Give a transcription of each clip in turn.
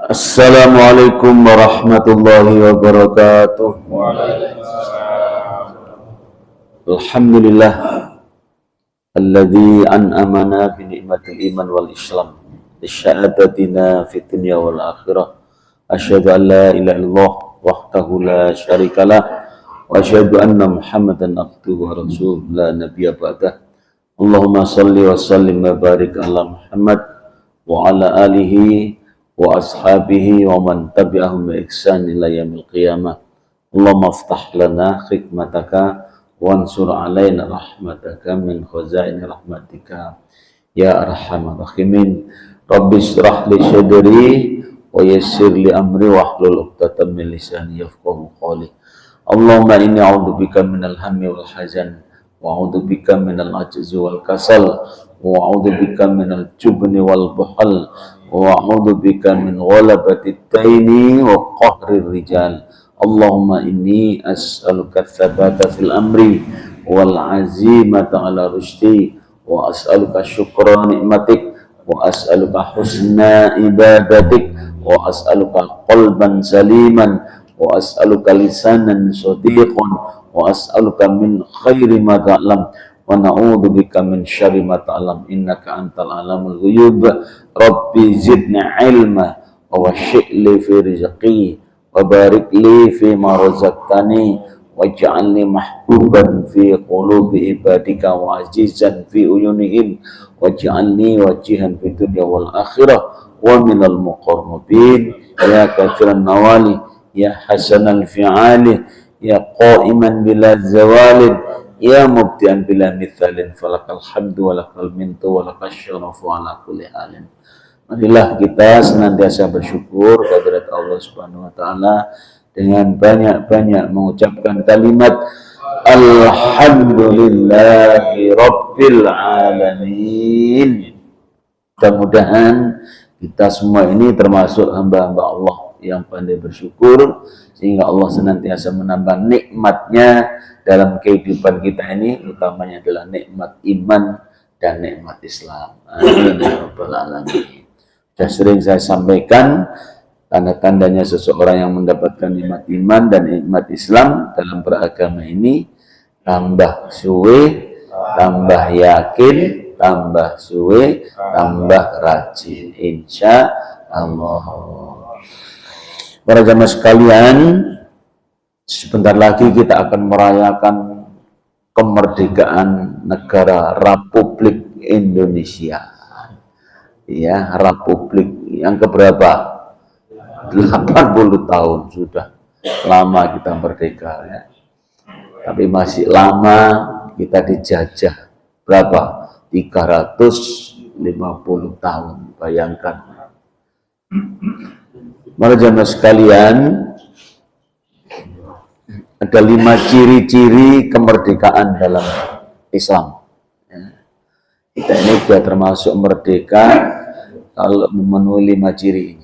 Assalamualaikum warahmatullahi wabarakatuh. Alhamdulillah alladzi an'amana bi ni'matil iman wal islam bisyahadatina fid dunya wal akhirah. Asyhadu an la ilaha illallah wahdahu la syarikalah wa asyhadu anna Muhammadan abduhu wa rasuluh la nabiyya ba'dah. Allahumma shalli wa sallim wa barik ala Muhammad wa ala alihi wa ashabihi wa man tabi'ahum bi ihsan ila yaumil qiyamah. Allahumma iftah lana hikmataka wansur alaina rahmataka min khazaini rahmatika ya arhamar rahimin. Rabbi shrah li sadri wa yassir li amri wahlul 'uqdatam min lisani yafqahu qawli. Allahumma inni a'udzubika minal hammi wal hazan wa a'udzubika minal ajzi wal kasal wa a'udzubika minal jubni wal buhal wa a'udzu bika min ghalabati taini wa qahrir rijal. Allahumma inni as'aluka tsabata fil amri wal azimata ala rusydi wa as'aluka syukra nikmatik wa as'aluka husna ibadatik wa as'aluka qalban saliman wa as'aluka lisanan shadiqan wa as'aluka min khairi ma ta'lam wa na'udzu bika min syarri ma ta'lam innaka antal alamul ghuyub. Rabbi zidni ilma wa wasyikli fi rizqi wa barik li fi ma razaqtani waj'alni mahbuban fi qulubi ibadika wa azizan fi uyunihim waj'alni wajihan fi dunya wal akhirah wa minal muqarrabin ya katsiran nawali ya hasanal fi'ali ya qa'iman bila zawalin ya mubdian bila mithalin falakal hamdu walakal mintu walakal syarafu ala kulli halin. Marilah kita senantiasa bersyukur kehadirat Allah Subhanahu wa taala dengan banyak-banyak mengucapkan kalimat alhamdulillahi rabbil alamin. Mudah-mudahan kita semua ini termasuk hamba-hamba Allah yang pandai bersyukur sehingga Allah senantiasa menambah nikmatnya dalam kehidupan kita ini, utamanya adalah nikmat iman dan nikmat Islam. Amin ya rabbal alamin. Sudah sering saya sampaikan tanda-tandanya seseorang yang mendapatkan nikmat iman dan nikmat Islam dalam beragama ini, tambah suwe, tambah yakin, tambah suwe, tambah rajin, insya Allah. Para jamaah sekalian, sebentar lagi kita akan merayakan kemerdekaan negara Republik Indonesia. Ya, Republik yang keberapa? 80 tahun sudah lama kita merdeka ya. Tapi masih lama kita dijajah. Berapa? 350 tahun. Bayangkan. Para jamaah sekalian, ada 5 ciri-ciri kemerdekaan dalam Islam. Kita ini sudah termasuk merdeka kalau memenuhi 5 ciri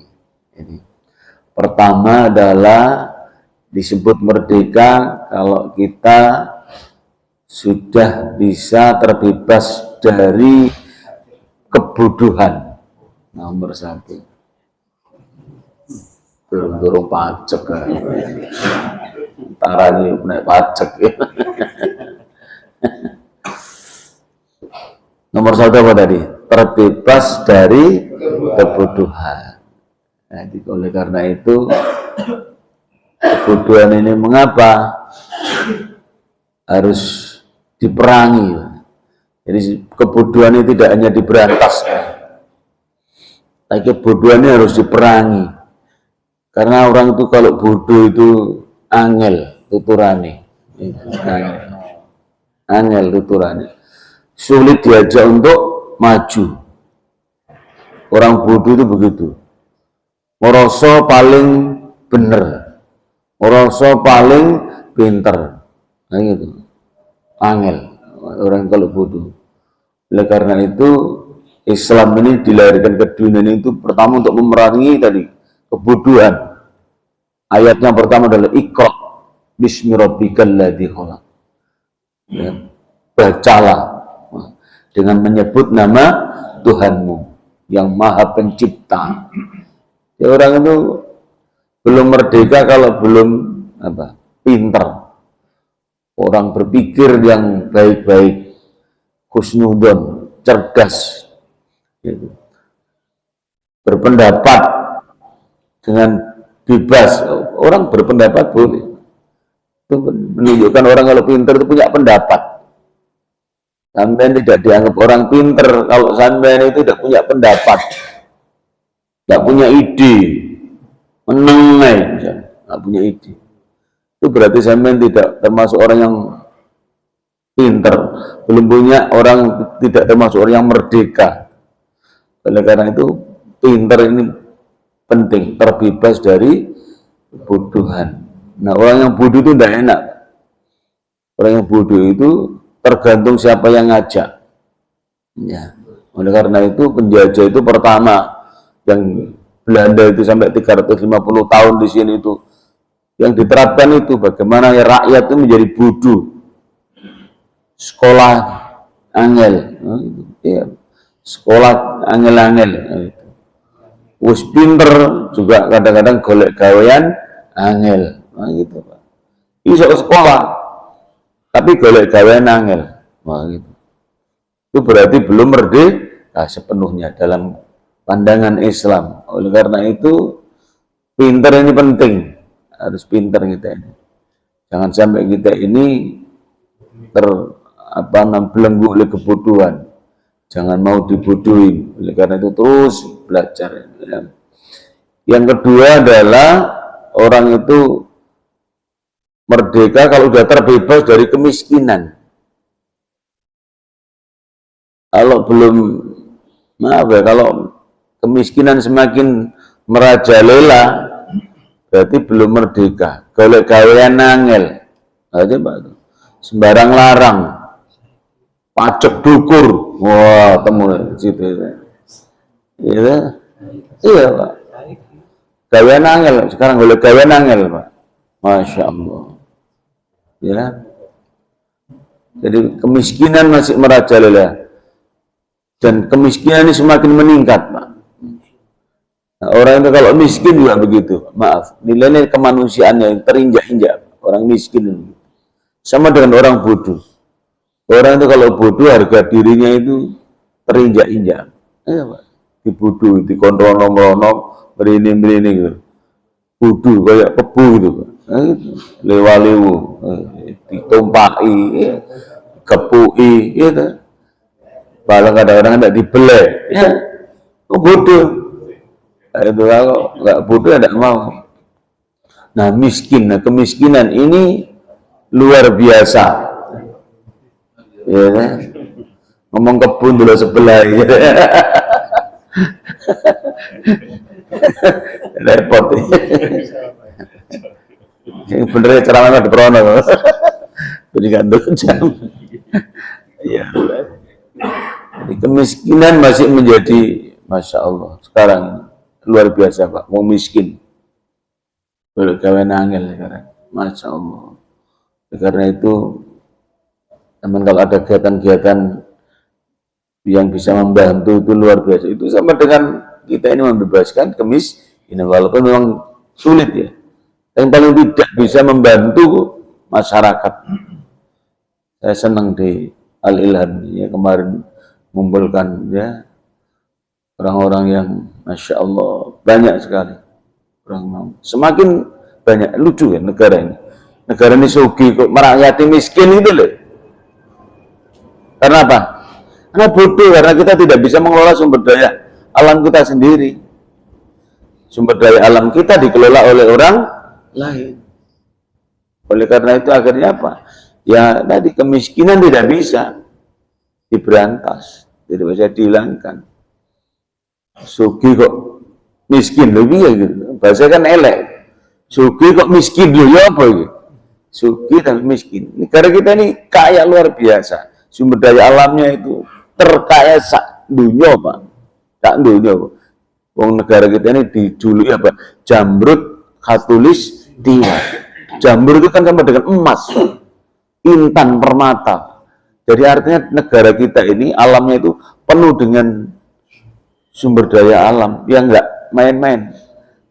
ini. Pertama adalah disebut merdeka kalau kita sudah bisa terbebas dari kebodohan. Nomor 1. Durung pajak kan. Antara ini naik pajak ya. Nomor 1 apa tadi? Terbebas dari kebodohan. Jadi oleh karena itu kebodohan ini mengapa harus diperangi? Jadi kebodohan ini tidak hanya diberantas, tapi kebodohan ini harus diperangi. Karena orang itu kalau bodoh itu angel tuturane, angel tuturane, sulit diajak untuk maju. Orang bodoh itu begitu, merasa paling bener, merasa paling pinter, nah gitu, angel orang kalau bodoh. Oleh karena itu Islam ini dilahirkan ke dunia ini itu pertama untuk memerangi tadi kebodohan. Ayat yang pertama adalah Iqra bismi rabbikal ladzi khalaq. Ya, bacalah dengan menyebut nama Tuhanmu yang Maha Pencipta. Ya, orang itu belum merdeka kalau belum pinter. Orang berpikir yang baik-baik, husnudon, cerdas, gitu. Berpendapat dengan bebas. Orang berpendapat boleh. Itu menunjukkan orang kalau pinter itu punya pendapat. Sampean tidak dianggap orang pinter kalau sampean itu tidak punya pendapat, tidak punya ide, menengai, tidak punya ide. Itu berarti sampean tidak termasuk orang yang pinter, belum punya orang, tidak termasuk orang yang merdeka. Oleh karena itu pinter ini penting, terbebas dari kebodohan. Nah, orang yang bodoh itu tidak enak. Orang yang bodoh itu tergantung siapa yang ngajak. Ya. Oleh karena itu penjajah itu pertama yang Belanda itu sampai 350 tahun di sini itu yang diterapkan itu bagaimana ya rakyat itu menjadi bodoh. Sekolah angel, ya. Sekolah angel-angel. Wis pinter juga kadang-kadang golek gawean angel, gitu Pak. Iso sekolah tapi golek gawean angel, gitu. Itu berarti belum merdeka sepenuhnya dalam pandangan Islam. Oleh karena itu pinter ini penting, harus pinter kita ini. Jangan sampai kita ini belenggu oleh kebodohan. Jangan mau dibodohin. Oleh karena itu terus belajar. Ya. Yang kedua adalah orang itu merdeka kalau sudah terbebas dari kemiskinan. Kalau belum, kalau kemiskinan semakin merajalela, berarti belum merdeka. Golek gawean angel, aja Pak, sembarang larang, pajak dukur, wah temu situ, iya Pak. Gawean angel, sekarang golek gawean angel Pak, masya Allah, ya. Jadi kemiskinan masih merajalela. Dan kemiskinan ini semakin meningkat, Pak. Nah, orang itu kalau miskin juga begitu, maaf, nilai kemanusiaannya yang terinjak-injak, orang miskin ini. Sama dengan orang bodoh. Orang itu kalau bodoh, harga dirinya itu terinjak-injak. Ya, Pak. Dibodoh, dikontrol-kontrol, berini-berini gitu. Bodoh, kayak pebu gitu, Pak. Nah, gitu. Lewa-lewu, ditumpaki, kepui, gitu. Kalau kadang-kadang tidak dibelai, ya, bodoh. Itu kalau nggak bodoh tidak mau. Nah, miskin, nah kemiskinan ini luar biasa. Ya, ngomong kebun dulu sebelah, ya. Repot. Yang benernya ceramah di Prono, berikan dulu jam. Ya. Jadi kemiskinan masih menjadi, masya Allah, sekarang luar biasa Pak, mau miskin, boleh gawean angel sekarang, masya Allah. Karena itu, teman kalau ada kegiatan-kegiatan yang bisa membantu itu luar biasa. Itu sama dengan kita ini membebaskan kemiskinan, walaupun memang sulit ya. Yang paling tidak bisa membantu masyarakat. Saya senang di Al-Ilham ya, kemarin mengumpulkan ya orang-orang yang masya Allah banyak sekali orang mau, semakin banyak, lucu ya negara ini sugih kok merakyati miskin itu loh. Karena apa? Karena bodoh, karena kita tidak bisa mengelola sumber daya alam kita sendiri. Sumber daya alam kita dikelola oleh orang lain. Oleh karena itu akhirnya apa? Ya tadi kemiskinan tidak bisa diberantas, tidak bisa dihilangkan. Sugih kok miskin loh, ya gitu. Bahasa kan elek. Sugih kok miskin loh, ya apa gitu. Sugih dan miskin. Negara kita ini kaya luar biasa. Sumber daya alamnya itu terkaya sak dunia Pak. Sak dunia Pak. Wong negara kita ini dijuluki apa? Jamrut Khatulis Tiwa. Jamrut itu kan sama dengan emas, intan permata. Jadi artinya negara kita ini alamnya itu penuh dengan sumber daya alam yang enggak main-main.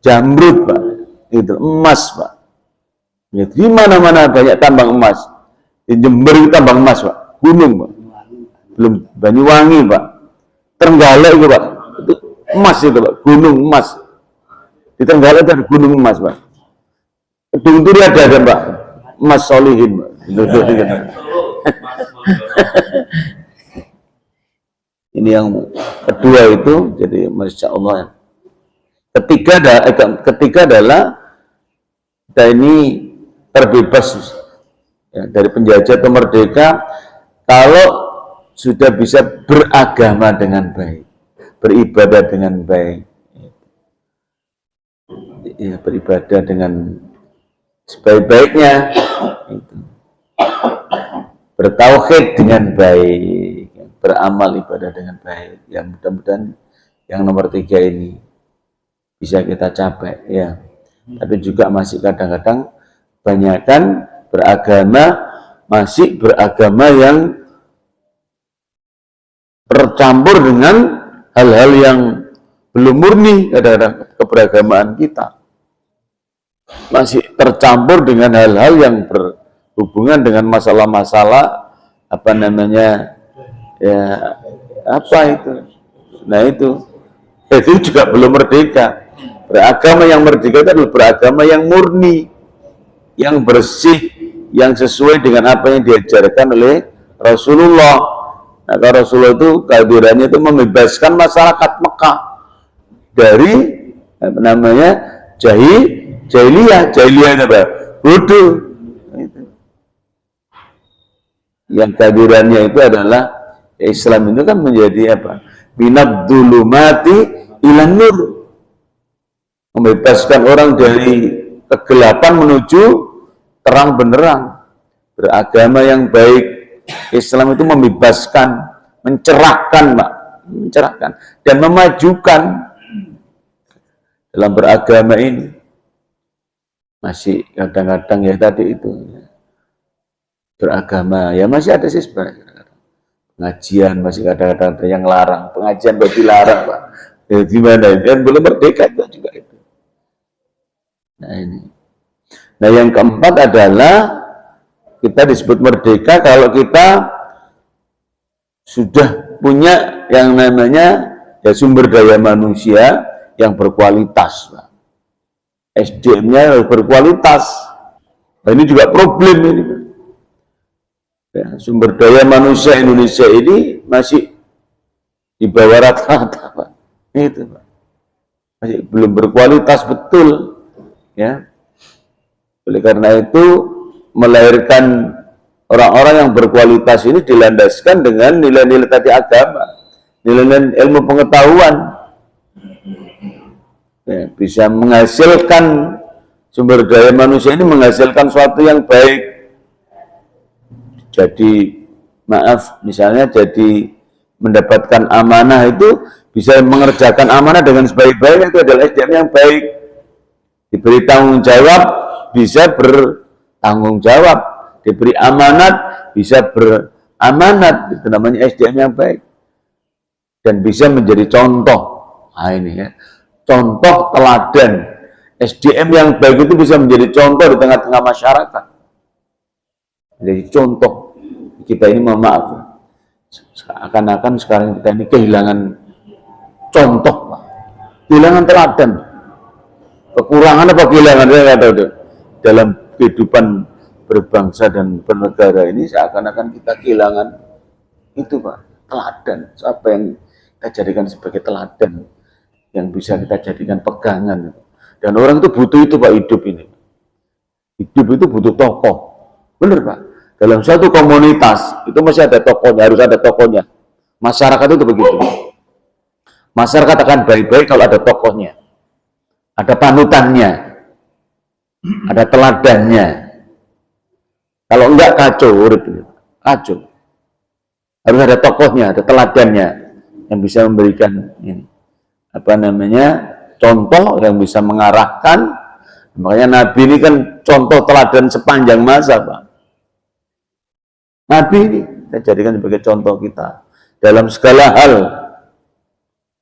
Jamrud, Pak. Itu emas, Pak. Ya, di mana-mana banyak tambang emas. Di Jember itu tambang emas, Pak. Gunung, Pak. Belum Banyuwangi, Pak. Trenggalek itu, Pak. Itu emas itu, Pak. Gunung emas. Di Trenggalek itu ada gunung emas, Pak. Gedung Turi ada, Pak. Emas solihin, Pak. Ini yang kedua itu, jadi Masya Allah. Ketiga adalah kita ini terbebas ya, dari penjajah atau merdeka kalau sudah bisa beragama dengan baik, beribadah dengan baik, ya, beribadah dengan sebaik-baiknya, bertauhid dengan baik, beramal ibadah dengan baik. Ya, mudah-mudahan yang nomor 3 ini bisa kita capai, ya. Tapi juga masih kadang-kadang banyakkan masih beragama yang tercampur dengan hal-hal yang belum murni. Kadang-kadang keberagamaan kita masih tercampur dengan hal-hal yang berhubungan dengan masalah-masalah apa namanya, ya, apa itu, nah itu juga belum merdeka. Beragama yang merdeka itu adalah beragama yang murni, yang bersih, yang sesuai dengan apa yang diajarkan oleh Rasulullah. Nah, kalau Rasulullah itu kehadirannya itu membebaskan masyarakat Mekah dari apa namanya, jahiliyah itu apa? Bodoh. Yang kehadirannya itu adalah Islam itu kan menjadi apa? Minad dzulumati ilan nur. Membebaskan orang dari kegelapan menuju terang benderang. Beragama yang baik, Islam itu membebaskan, mencerahkan, Pak, mencerahkan dan memajukan. Dalam beragama ini masih kadang-kadang ya tadi itu beragama ya masih ada sih pengajian, masih kadang-kadang ada yang larang, pengajian bagi larang, Pak. Ya, gimana dan belum merdeka juga itu. Nah ini. Nah yang keempat adalah kita disebut merdeka kalau kita sudah punya yang namanya ya sumber daya manusia yang berkualitas, Pak. SDM-nya berkualitas. Nah, ini juga problem ini. Ya, sumber daya manusia Indonesia ini masih di bawah rata-rata, Pak. Itu, Pak. Masih belum berkualitas betul. Ya, oleh karena itu melahirkan orang-orang yang berkualitas ini dilandaskan dengan nilai-nilai tadi agama, nilai-nilai ilmu pengetahuan, ya, bisa menghasilkan sumber daya manusia ini menghasilkan sesuatu yang baik. Jadi maaf, misalnya jadi mendapatkan amanah itu bisa mengerjakan amanah dengan sebaik-baiknya itu adalah SDM yang baik. Diberi tanggung jawab, bisa bertanggung jawab. Diberi amanat, bisa beramanat. Itu namanya SDM yang baik. Dan bisa menjadi contoh. Nah ini ya, contoh teladan. SDM yang baik itu bisa menjadi contoh di tengah-tengah masyarakat. Jadi contoh. Kita ini mohon maaf. Akan-akan sekarang kita ini kehilangan contoh, Pak. Kehilangan teladan. Kekurangan apa kehilangan saya nggak tahu deh. Dalam kehidupan berbangsa dan bernegara ini seakan-akan kita kehilangan itu, Pak, teladan. Apa yang kita jadikan sebagai teladan yang bisa kita jadikan pegangan. Dan orang itu butuh itu, Pak, hidup ini. Hidup itu butuh tokoh. Benar, Pak. Dalam suatu komunitas itu masih ada tokohnya, harus ada tokohnya. Masyarakat itu begitu. Masyarakat akan baik-baik kalau ada tokohnya. Ada panutannya, ada teladannya. Kalau enggak kacau, kacau. Harus ada tokohnya, ada teladannya yang bisa memberikan ini, apa namanya, contoh yang bisa mengarahkan. Makanya Nabi ini kan contoh teladan sepanjang masa, Pak. Nabi ini kita jadikan sebagai contoh kita dalam segala hal.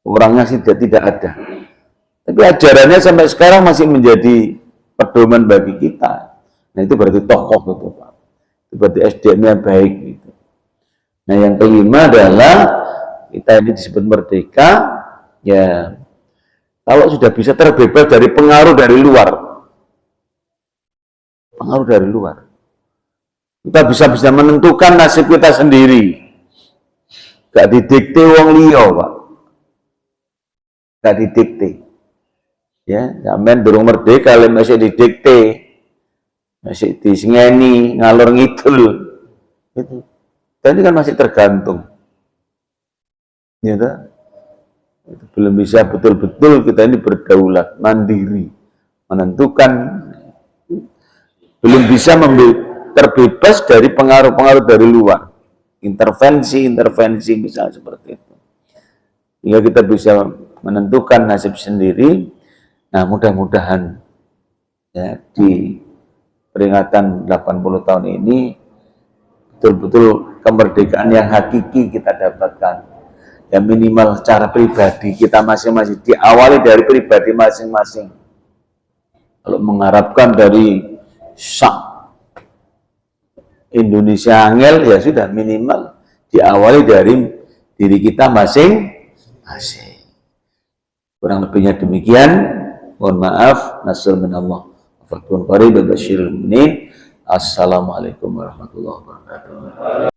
Orangnya tidak ada. Tapi ajarannya sampai sekarang masih menjadi pedoman bagi kita. Nah itu berarti tokoh itu Pak. Itu berarti SDM-nya baik gitu. Nah yang kelima adalah kita ini disebut merdeka, ya kalau sudah bisa terbebas dari pengaruh dari luar. Pengaruh dari luar. Kita bisa menentukan nasib kita sendiri. Gak didikte wong liya, Pak. Gak didikte. Ya, sampean durung merdeka lek masih didikte. Masih disengeni, ngalor ngidul. Itu. Dan ini kan masih tergantung. Ya, itu belum bisa betul-betul kita ini berdaulat, mandiri, menentukan, belum bisa terbebas dari pengaruh-pengaruh dari luar, intervensi misalnya seperti itu, hingga kita bisa menentukan nasib sendiri. Nah mudah-mudahan ya di peringatan 80 tahun ini betul-betul kemerdekaan yang hakiki kita dapatkan. Ya minimal secara pribadi kita masing-masing, diawali dari pribadi masing-masing. Kalau mengharapkan dari sak Indonesia angel, ya sudah minimal diawali dari diri kita masing-masing. Kurang lebihnya demikian. Mohon maaf. Nasrul minallah. Fathun qarib basyirul mu'minin. Assalamualaikum warahmatullahi wabarakatuh.